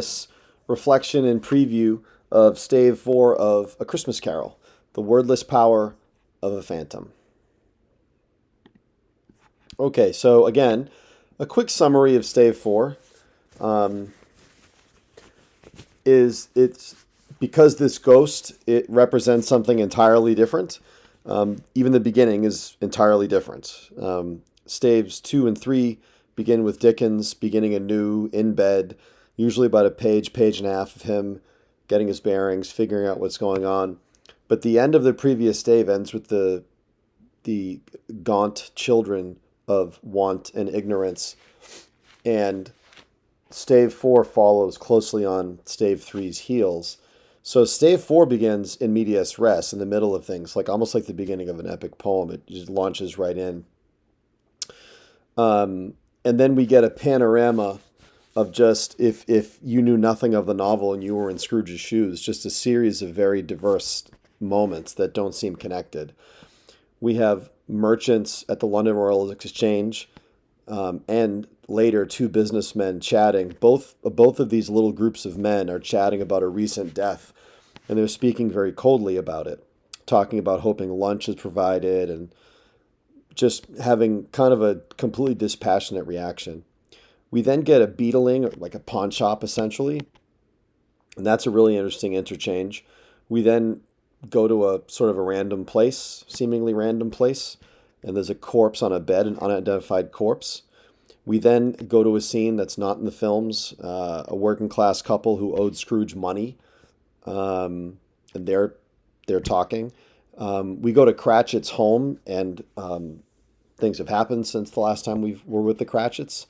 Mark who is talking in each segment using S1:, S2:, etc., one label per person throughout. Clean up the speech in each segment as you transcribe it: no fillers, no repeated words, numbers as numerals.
S1: this reflection and preview of Stave 4 of A Christmas Carol, The Wordless Power of a Phantom. Okay, so again, a quick summary of Stave 4 um, is it's because this ghost, it represents something entirely different. Even the beginning is entirely different. Staves 2 and 3 begin with Dickens beginning anew in bed, usually about a page, page and a half of him getting his bearings, figuring out what's going on. But the end of the previous stave ends with the gaunt children of want and ignorance, and stave 4 follows closely on stave three's heels. So stave 4 begins in medias res, in the middle of things, like almost like the beginning of an epic poem. It just launches right in. And then we get a panorama of just, if you knew nothing of the novel and you were in Scrooge's shoes, just a series of very diverse moments that don't seem connected. We have merchants at the London Royal Exchange, and later two businessmen chatting. Both of these little groups of men are chatting about a recent death, and they're speaking very coldly about it, talking about hoping lunch is provided and just having kind of a completely dispassionate reaction. We then get a beetling, like a pawn shop essentially, and that's a really interesting interchange. We then go to a sort of a random place, seemingly random place, and there's a corpse on a bed, an unidentified corpse. We then go to a scene that's not in the films, a working class couple who owed Scrooge money, and they're talking. We go to Cratchit's home, and things have happened since the last time we were with the Cratchits.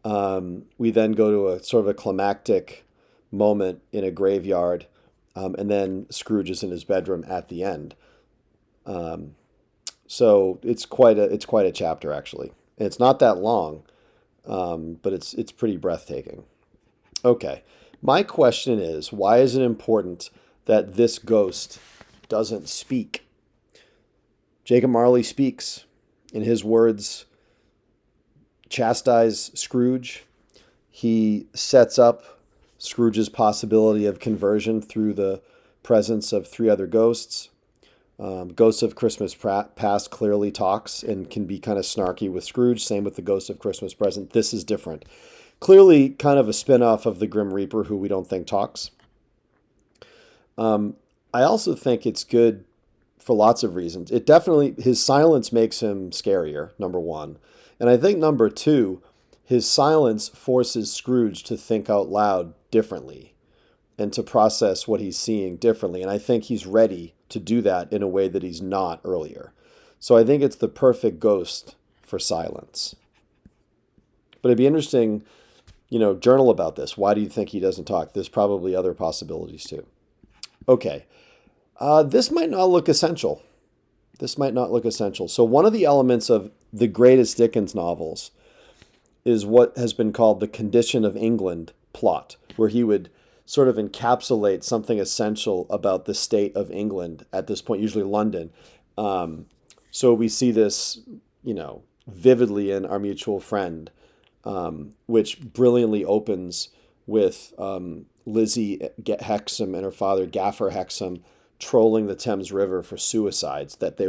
S1: We then go to a sort of a climactic moment in a graveyard, and then Scrooge is in his bedroom at the end. So it's quite a chapter actually. And it's not that long, but it's pretty breathtaking. Okay, my question is, why is it important that this ghost doesn't speak? Jacob Marley speaks. In his words, chastise Scrooge. He sets up Scrooge's possibility of conversion through the presence of three other ghosts. Ghost of Christmas Past clearly talks and can be kind of snarky with Scrooge. Same with the Ghost of Christmas Present. This is different. Clearly kind of a spin-off of the Grim Reaper, who we don't think talks. I also think it's good for lots of reasons. It definitely, his silence makes him scarier, number one. And I think number two, his silence forces Scrooge to think out loud differently and to process what he's seeing differently. And I think he's ready to do that in a way that he's not earlier. So I think it's the perfect ghost for silence. But it'd be interesting, journal about this. Why do you think he doesn't talk? There's probably other possibilities too. Okay. This might not look essential. So one of the elements of the greatest Dickens novels is what has been called the condition of England plot, where he would sort of encapsulate something essential about the state of England at this point, usually London. So we see this, vividly in Our Mutual Friend, which brilliantly opens with Lizzie Hexam and her father Gaffer Hexam trolling the Thames River for suicides that they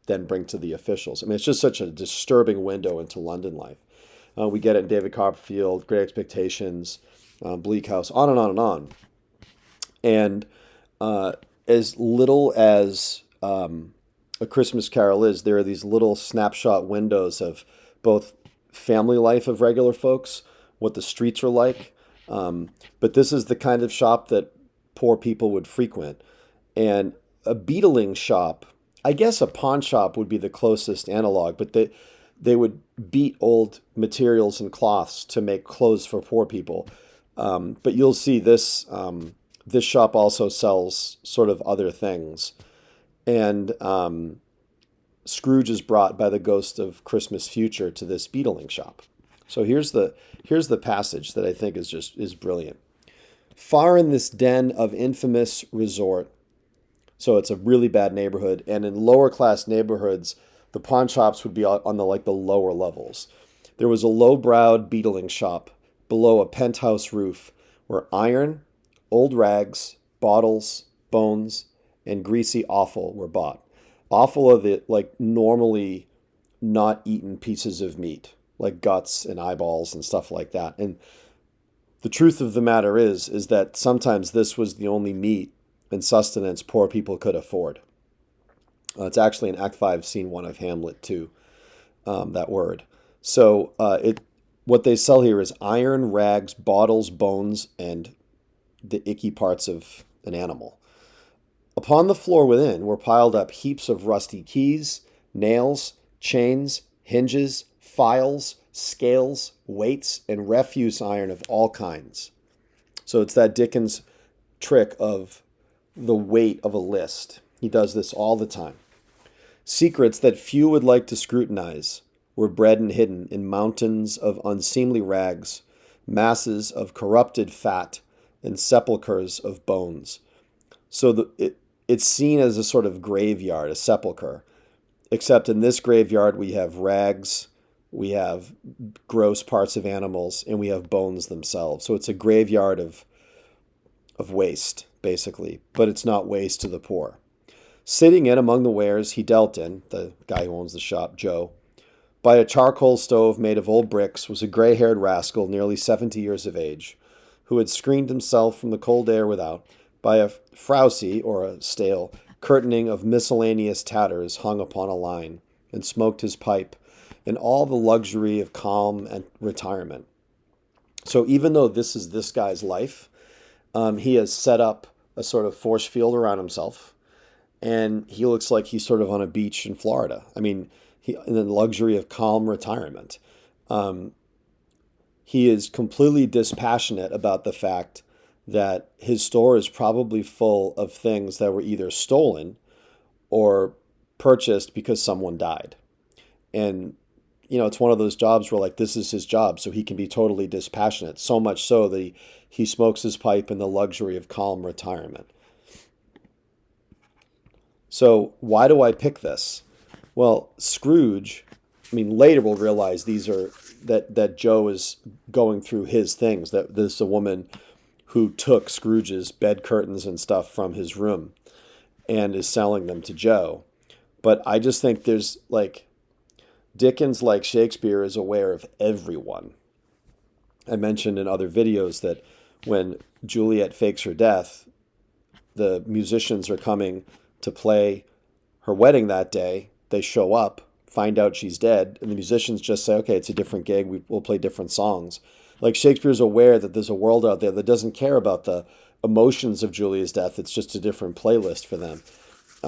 S1: then bring to the officials. I mean, it's just such a disturbing window into London life. We get it in David Copperfield, Great Expectations, Bleak House, on and on and on. And as little as A Christmas Carol is, there are these little snapshot windows of both family life of regular folks, what the streets are like. But this is the kind of shop that poor people would frequent. And a beetling shop, I guess a pawn shop would be the closest analog, but they would beat old materials and cloths to make clothes for poor people. But you'll see this shop also sells sort of other things. And Scrooge is brought by the ghost of Christmas future to this beetling shop. So here's the passage that I think is brilliant. Far in this den of infamous resort. So it's a really bad neighborhood, and in lower class neighborhoods, the pawn shops would be on the lower levels. There was a low-browed beetling shop below a penthouse roof where iron, old rags, bottles, bones, and greasy offal were bought. Offal are the like normally not eaten pieces of meat, like guts and eyeballs and stuff like that. And the truth of the matter is that sometimes this was the only meat and sustenance poor people could afford. It's actually in Act 5, Scene 1 of Hamlet, too, that word. So what they sell here is iron, rags, bottles, bones, and the icky parts of an animal. Upon the floor within were piled up heaps of rusty keys, nails, chains, hinges, files, scales, weights, and refuse iron of all kinds. So it's that Dickens trick of the weight of a list. He does this all the time. Secrets that few would like to scrutinize were bred and hidden in mountains of unseemly rags, masses of corrupted fat, and sepulchres of bones. So it's seen as a sort of graveyard, a sepulcher. Except in this graveyard, we have rags, we have gross parts of animals, and we have bones themselves. So it's a graveyard of waste, basically. But it's not waste to the poor. Sitting in among the wares he dealt in, the guy who owns the shop, Joe, by a charcoal stove made of old bricks, was a gray-haired rascal nearly 70 years of age, who had screened himself from the cold air without by a frowsy, or a stale, curtaining of miscellaneous tatters hung upon a line, and smoked his pipe in all the luxury of calm and retirement. So even though this is this guy's life, he has set up a sort of force field around himself, and he looks like he's sort of on a beach in Florida. I mean, in the luxury of calm retirement. He is completely dispassionate about the fact that his store is probably full of things that were either stolen or purchased because someone died. And, it's one of those jobs where, like, this is his job, so he can be totally dispassionate, so much so that he smokes his pipe in the luxury of calm retirement. So why do I pick this? Well, Scrooge, later we'll realize these are that Joe is going through his things, that this is a woman who took Scrooge's bed curtains and stuff from his room and is selling them to Joe. But I just think there's Dickens, like Shakespeare, is aware of everyone. I mentioned in other videos that when Juliet fakes her death, the musicians are coming to play her wedding that day. They show up, find out she's dead, and the musicians just say, okay, it's a different gig, we'll play different songs. Like, Shakespeare's aware that there's a world out there that doesn't care about the emotions of Julia's death. It's just a different playlist for them.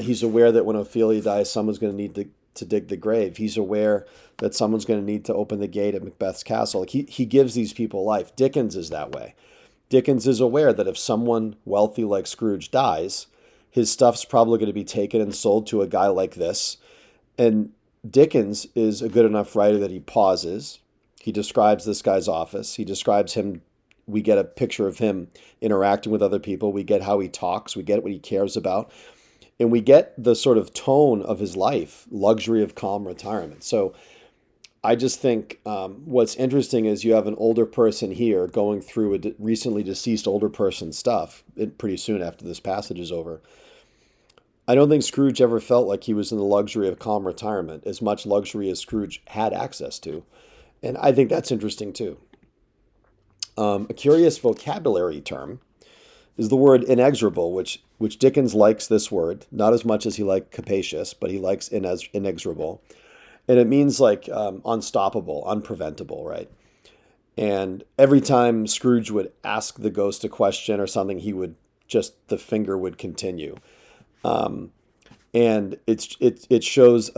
S1: He's aware that when Ophelia dies, someone's going to need to dig the grave. He's aware that someone's going to need to open the gate at Macbeth's castle. Like, he gives these people life. Dickens is that way. Dickens is aware that if someone wealthy like Scrooge dies, his stuff's probably going to be taken and sold to a guy like this. And Dickens is a good enough writer that he pauses. He describes this guy's office. He describes him. We get a picture of him interacting with other people. We get how he talks. We get what he cares about. And we get the sort of tone of his life, luxury of calm retirement. So I just think what's interesting is you have an older person here going through a recently deceased older person's stuff pretty soon after this passage is over. I don't think Scrooge ever felt like he was in the luxury of calm retirement, as much luxury as Scrooge had access to. And I think that's interesting too. A curious vocabulary term is the word inexorable, which Dickens likes this word, not as much as he liked capacious, but he likes inexorable. And it means like unstoppable, unpreventable, right? And every time Scrooge would ask the ghost a question or something, the finger would continue. And it shows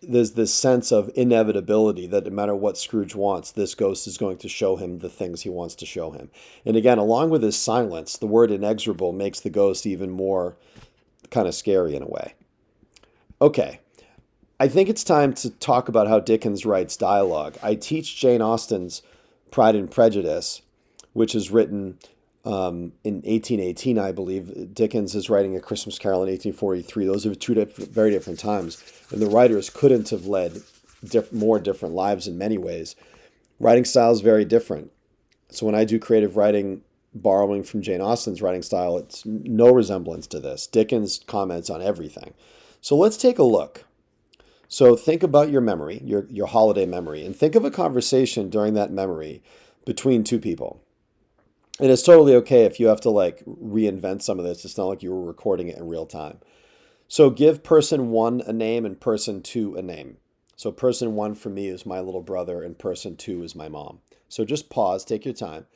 S1: there's this sense of inevitability that no matter what Scrooge wants, this ghost is going to show him the things he wants to show him. And again, along with his silence, the word inexorable makes the ghost even more kind of scary in a way. Okay, I think it's time to talk about how Dickens writes dialogue. I teach Jane Austen's Pride and Prejudice, which is written in 1818, I believe. Dickens is writing A Christmas Carol in 1843. Those are two very different times. And the writers couldn't have led more different lives in many ways. Writing style is very different. So when I do creative writing borrowing from Jane Austen's writing style, it's no resemblance to this. Dickens comments on everything. So let's take a look. So think about your memory, your holiday memory, and think of a conversation during that memory between two people. And it's totally okay if you have to like reinvent some of this. It's not like you were recording it in real time. So give person one a name and person two a name. So person one for me is my little brother and person two is my mom. So just pause, take your time.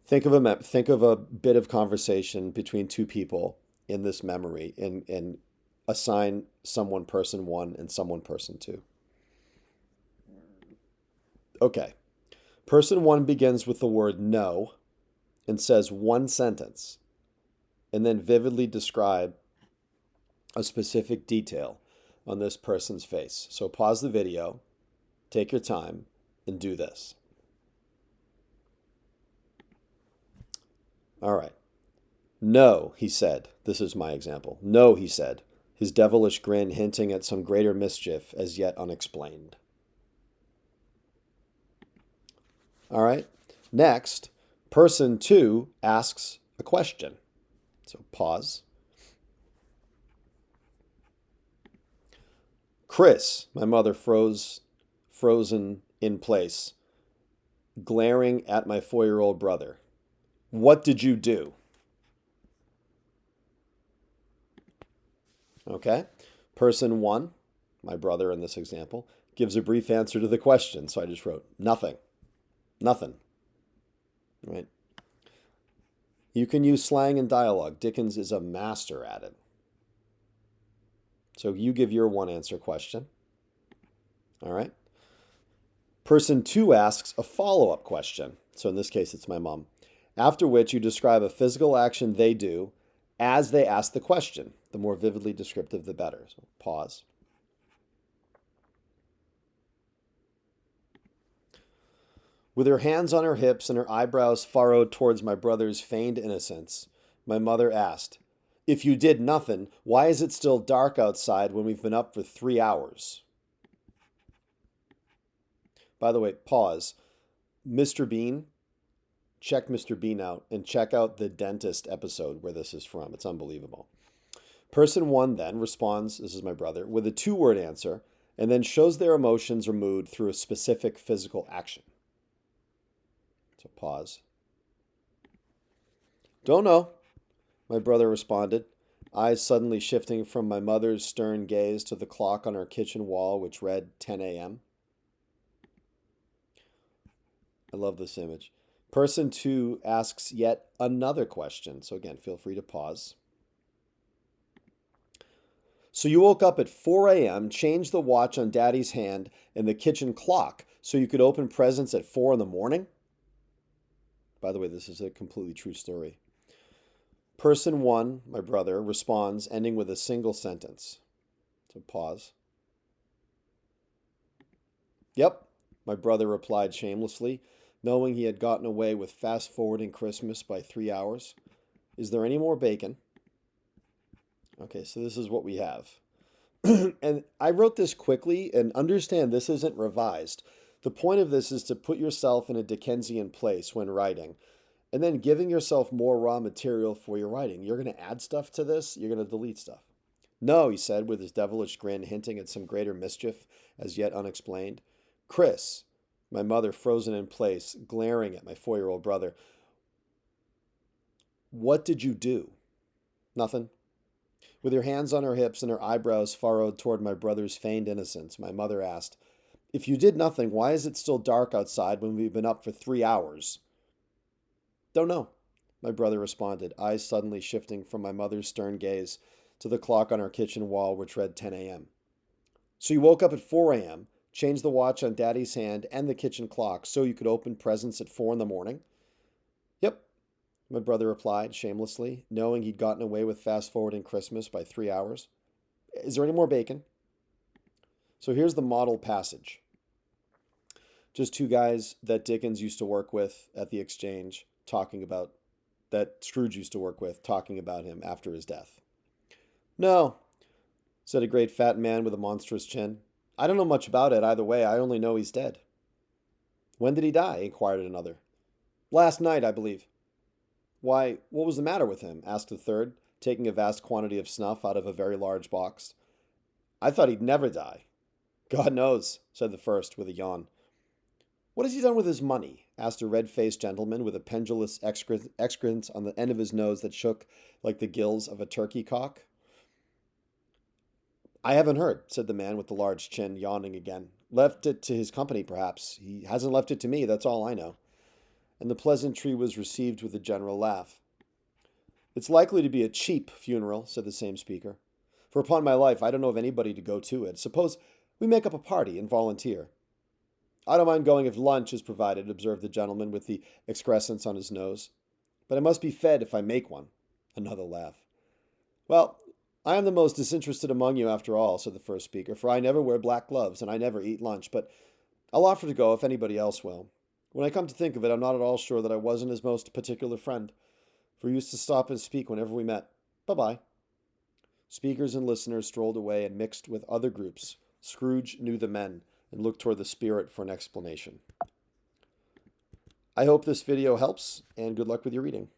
S1: Think of a bit of conversation between two people in this memory and assign someone person one and someone person two. Okay. Person one begins with the word no and says one sentence and then vividly describe a specific detail on this person's face. So pause the video, take your time, and do this. All right. No, he said. This is my example. No, he said, his devilish grin hinting at some greater mischief as yet unexplained. All right. Next, person two asks a question. So pause. Chris, my mother frozen in place, glaring at my 4-year-old brother. What did you do? Okay. Person one, my brother in this example, gives a brief answer to the question. So I just wrote nothing. Nothing. Right? You can use slang and dialogue. Dickens is a master at it. So you give your one answer question. All right. Person two asks a follow-up question. So in this case, it's my mom. After which you describe a physical action they do as they ask the question. The more vividly descriptive, the better. So pause. With her hands on her hips and her eyebrows furrowed towards my brother's feigned innocence, my mother asked, "If you did nothing, why is it still dark outside when we've been up for 3 hours?" By the way, pause. Mr. Bean, check Mr. Bean out and check out the dentist episode where this is from. It's unbelievable. Person one then responds, this is my brother, with a 2-word answer and then shows their emotions or mood through a specific physical action. So pause. Don't know, my brother responded, eyes suddenly shifting from my mother's stern gaze to the clock on our kitchen wall, which read 10 a.m. I love this image. Person two asks yet another question. So again, feel free to pause. So you woke up at 4 a.m., changed the watch on Daddy's hand and the kitchen clock so you could open presents at 4 in the morning? By the way, this is a completely true story. Person one, my brother, responds, ending with a single sentence. So pause. Yep, my brother replied shamelessly, knowing he had gotten away with fast-forwarding Christmas by 3 hours. Is there any more bacon? Okay, so this is what we have. And I wrote this quickly, and understand this isn't revised. The point of this is to put yourself in a Dickensian place when writing, and then giving yourself more raw material for your writing. You're going to add stuff to this, you're going to delete stuff. No, he said, with his devilish grin hinting at some greater mischief as yet unexplained. Chris, my mother frozen in place, glaring at my 4-year-old brother. What did you do? Nothing. With her hands on her hips and her eyebrows furrowed toward my brother's feigned innocence, my mother asked, "If you did nothing, why is it still dark outside when we've been up for 3 hours?" Don't know, my brother responded, eyes suddenly shifting from my mother's stern gaze to the clock on our kitchen wall, which read 10 a.m. So you woke up at 4 a.m., changed the watch on Daddy's hand and the kitchen clock so you could open presents at 4 in the morning? Yep, my brother replied shamelessly, knowing he'd gotten away with fast-forwarding Christmas by 3 hours. Is there any more bacon? So here's the model passage. Just two guys that Dickens used to work with at the Exchange that Scrooge used to work with, talking about him after his death. No, said a great fat man with a monstrous chin. I don't know much about it either way. I only know he's dead. When did he die? Inquired another. Last night, I believe. Why, what was the matter with him? Asked the third, taking a vast quantity of snuff out of a very large box. I thought he'd never die. God knows, said the first with a yawn. What has he done with his money? Asked a red-faced gentleman with a pendulous excrement on the end of his nose that shook like the gills of a turkey cock. I haven't heard, said the man with the large chin, yawning again. Left it to his company, perhaps. He hasn't left it to me, that's all I know. And the pleasantry was received with a general laugh. It's likely to be a cheap funeral, said the same speaker. For upon my life, I don't know of anybody to go to it. Suppose we make up a party and volunteer. I don't mind going if lunch is provided, observed the gentleman with the excrescence on his nose. But I must be fed if I make one. Another laugh. Well, I am the most disinterested among you after all, said the first speaker, for I never wear black gloves and I never eat lunch, but I'll offer to go if anybody else will. When I come to think of it, I'm not at all sure that I wasn't his most particular friend, for he used to stop and speak whenever we met. Bye-bye. Speakers and listeners strolled away and mixed with other groups. Scrooge knew the men and looked toward the spirit for an explanation. I hope this video helps, and good luck with your reading.